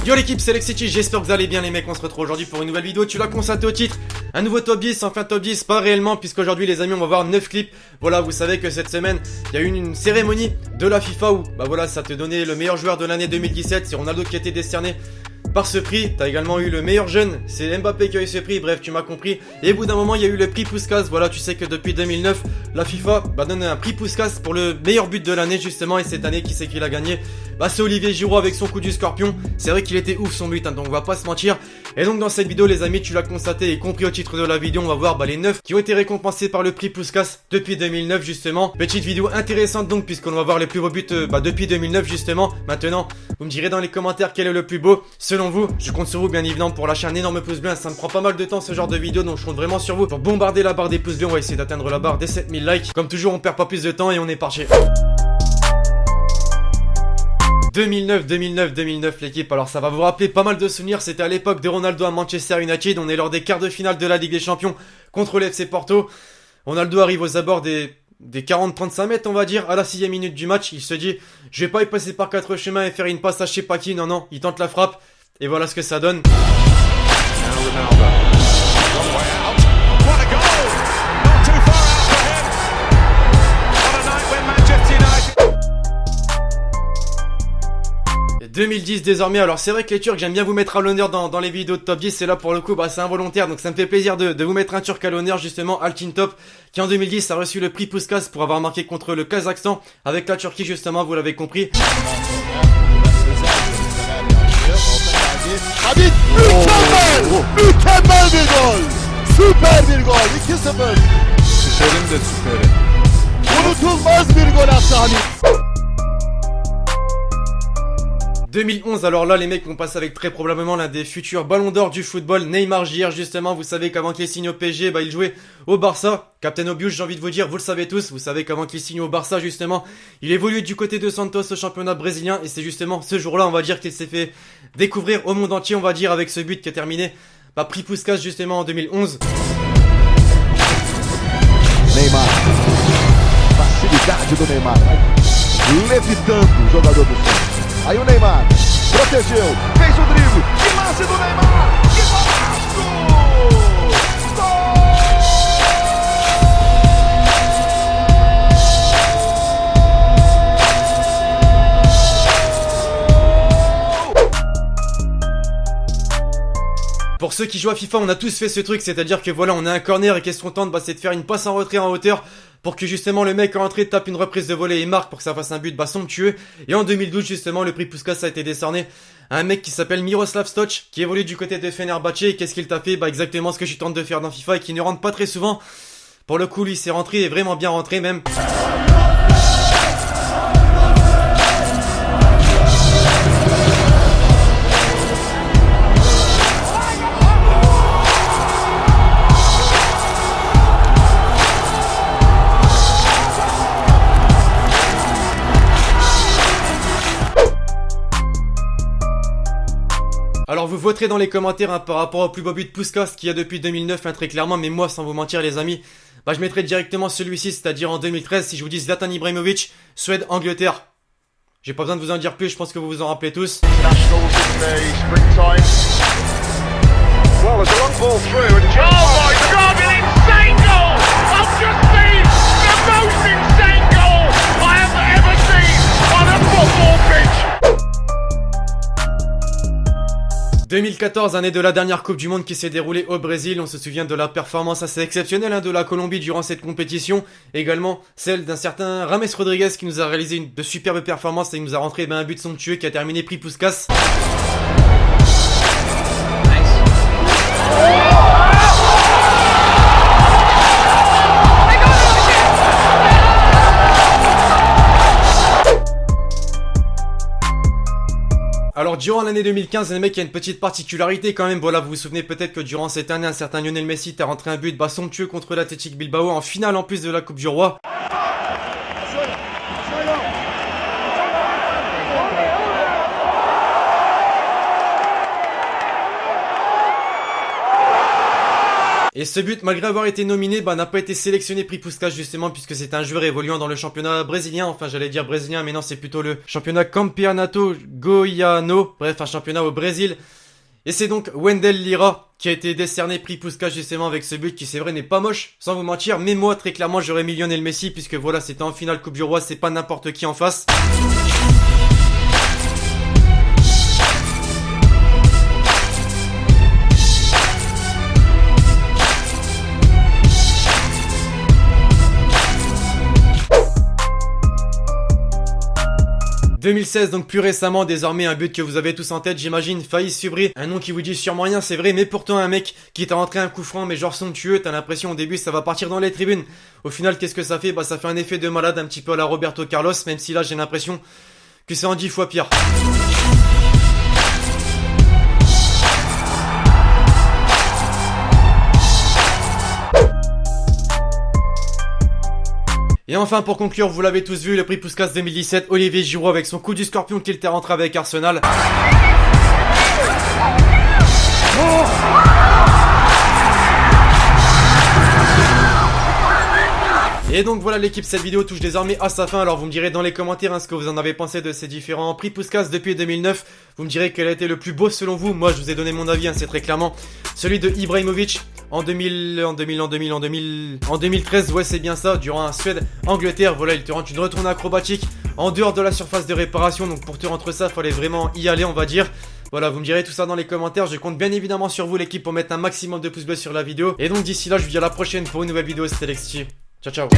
Yo l'équipe, c'est Lexity, j'espère que vous allez bien les mecs, on se retrouve aujourd'hui pour une nouvelle vidéo, tu l'as constaté au titre, un nouveau top 10, enfin top 10, pas réellement, puisqu'aujourd'hui les amis on va voir 9 clips. Voilà, vous savez que cette semaine, il y a eu une cérémonie de la FIFA où, bah voilà, ça te donnait le meilleur joueur de l'année 2017, c'est Ronaldo qui a été décerné par ce prix. T'as également eu le meilleur jeune, c'est Mbappé qui a eu ce prix, bref tu m'as compris. Et au bout d'un moment il y a eu le prix Puskas. Voilà, tu sais que depuis 2009 la FIFA donne un prix Puskas pour le meilleur but de l'année justement. Et cette année qui c'est qui l'a gagné? Bah c'est Olivier Giroud avec son coup du scorpion. C'est vrai qu'il était ouf son but, donc on va pas se mentir. Et donc dans cette vidéo les amis, tu l'as constaté et compris au titre de la vidéo, on va voir les 9 qui ont été récompensés par le prix Puskas depuis 2009 justement. Petite vidéo intéressante donc, puisqu'on va voir les plus beaux buts depuis 2009 justement. Maintenant vous me direz dans les commentaires quel est le plus beau selon vous. Je compte sur vous bien évidemment pour lâcher un énorme pouce bleu, ça me prend pas mal de temps ce genre de vidéo, donc je compte vraiment sur vous pour bombarder la barre des pouces bleus. On va essayer d'atteindre la barre des 7000 likes. Comme toujours on perd pas plus de temps et on est parti. 2009 l'équipe, alors ça va vous rappeler pas mal de souvenirs, c'était à l'époque de Ronaldo à Manchester United, on est lors des quarts de finale de la Ligue des Champions contre l'FC Porto. Ronaldo arrive aux abords des 40-35 mètres on va dire, à la 6ème minute du match, il se dit je vais pas y passer par 4 chemins et faire une passe à je sais pas qui, non, il tente la frappe, et voilà ce que ça donne. Et 2010 désormais, alors c'est vrai que les Turcs j'aime bien vous mettre à l'honneur dans les vidéos de top 10, c'est là pour le coup c'est involontaire, donc ça me fait plaisir de vous mettre un Turc à l'honneur justement, Altintop, qui en 2010 a reçu le prix Puskas pour avoir marqué contre le Kazakhstan avec la Turquie justement, vous l'avez compris. Habib mükemmel bir gol. Süper bir gol. 2-0. Süperin de süperi. Unutulmaz bir gol attı Habib. 2011, alors là les mecs on passe avec très probablement l'un des futurs ballons d'or du football, Neymar Jr justement. Vous savez qu'avant qu'il signe au PSG, il jouait au Barça. Captain Obvious, j'ai envie de vous dire, vous le savez tous, vous savez qu'avant qu'il signe au Barça justement, il évolue du côté de Santos au championnat brésilien. Et c'est justement ce jour-là on va dire qu'il s'est fait découvrir au monde entier on va dire, avec ce but qui a terminé prix Puskas justement en 2011. Neymar. Facilidade do Neymar. Levitando o jogador do centro. Aí o Neymar protegeu, fez o drible, que lance do Neymar, que golaço! Gol! Pour ceux qui jouent à FIFA, on a tous fait ce truc, c'est-à-dire que voilà, on a un corner et qu'est-ce qu'on tente, c'est de faire une passe en retrait en hauteur pour que justement le mec en entrée tape une reprise de volée et marque pour que ça fasse un but somptueux. Et en 2012 justement, le prix Puskas a été décerné à un mec qui s'appelle Miroslav Stoch, qui évolue du côté de Fenerbahçe. Et qu'est-ce qu'il t'a fait? Exactement ce que je tente de faire dans FIFA et qui ne rentre pas très souvent. Pour le coup, lui c'est rentré, et vraiment bien rentré même. Alors vous voterez dans les commentaires par rapport au plus beau but Puskas qu'il y a depuis 2009 très clairement, mais moi sans vous mentir les amis, je mettrai directement celui-ci, c'est-à-dire en 2013 si je vous dis Zlatan Ibrahimovic, Suède-Angleterre. J'ai pas besoin de vous en dire plus, je pense que vous vous en rappelez tous. « 2014, année de la dernière Coupe du Monde qui s'est déroulée au Brésil. On se souvient de la performance assez exceptionnelle de la Colombie durant cette compétition. Également celle d'un certain Rames Rodriguez qui nous a réalisé de superbes performances et il nous a rentré un but somptueux qui a terminé prix Puskas. Alors durant l'année 2015, les mecs, il y a une petite particularité quand même. Voilà, vous vous souvenez peut-être que durant cette année, un certain Lionel Messi a rentré un but somptueux contre l'Athletic Bilbao en finale en plus de la Coupe du Roi. Et ce but, malgré avoir été nominé, n'a pas été sélectionné prix Puskás justement, puisque c'est un joueur évoluant dans le championnat brésilien, enfin j'allais dire brésilien, mais non, c'est plutôt le championnat Campeonato Goiano, bref, un championnat au Brésil. Et c'est donc Wendell Lira qui a été décerné prix Puskás justement avec ce but qui c'est vrai n'est pas moche, sans vous mentir, mais moi très clairement j'aurais mis Lionel Messi, puisque voilà, c'était en finale Coupe du Roi, c'est pas n'importe qui en face. « 2016, donc plus récemment, désormais un but que vous avez tous en tête, j'imagine, Faïs Subri, un nom qui vous dit sûrement rien, c'est vrai, mais pourtant un mec qui t'a rentré un coup franc, mais genre somptueux, t'as l'impression au début ça va partir dans les tribunes. Au final, qu'est-ce que ça fait? Ça fait un effet de malade, un petit peu à la Roberto Carlos, même si là j'ai l'impression que c'est en 10 fois pire. Et enfin pour conclure, vous l'avez tous vu, le prix Puskás 2017, Olivier Giroud avec son coup du scorpion qu'il était rentré avec Arsenal. Et donc voilà l'équipe, cette vidéo touche désormais à sa fin, alors vous me direz dans les commentaires ce que vous en avez pensé de ces différents prix Puskás depuis 2009. Vous me direz quel a été le plus beau selon vous. Moi je vous ai donné mon avis, c'est très clairement celui de Ibrahimovic en 2013, ouais c'est bien ça, durant un Suède-Angleterre, voilà il te rentre une retournée acrobatique en dehors de la surface de réparation, donc pour te rentrer ça, fallait vraiment y aller on va dire. Voilà, vous me direz tout ça dans les commentaires, je compte bien évidemment sur vous l'équipe pour mettre un maximum de pouces bleus sur la vidéo. Et donc d'ici là, je vous dis à la prochaine pour une nouvelle vidéo, c'était Lexi. Ciao ciao.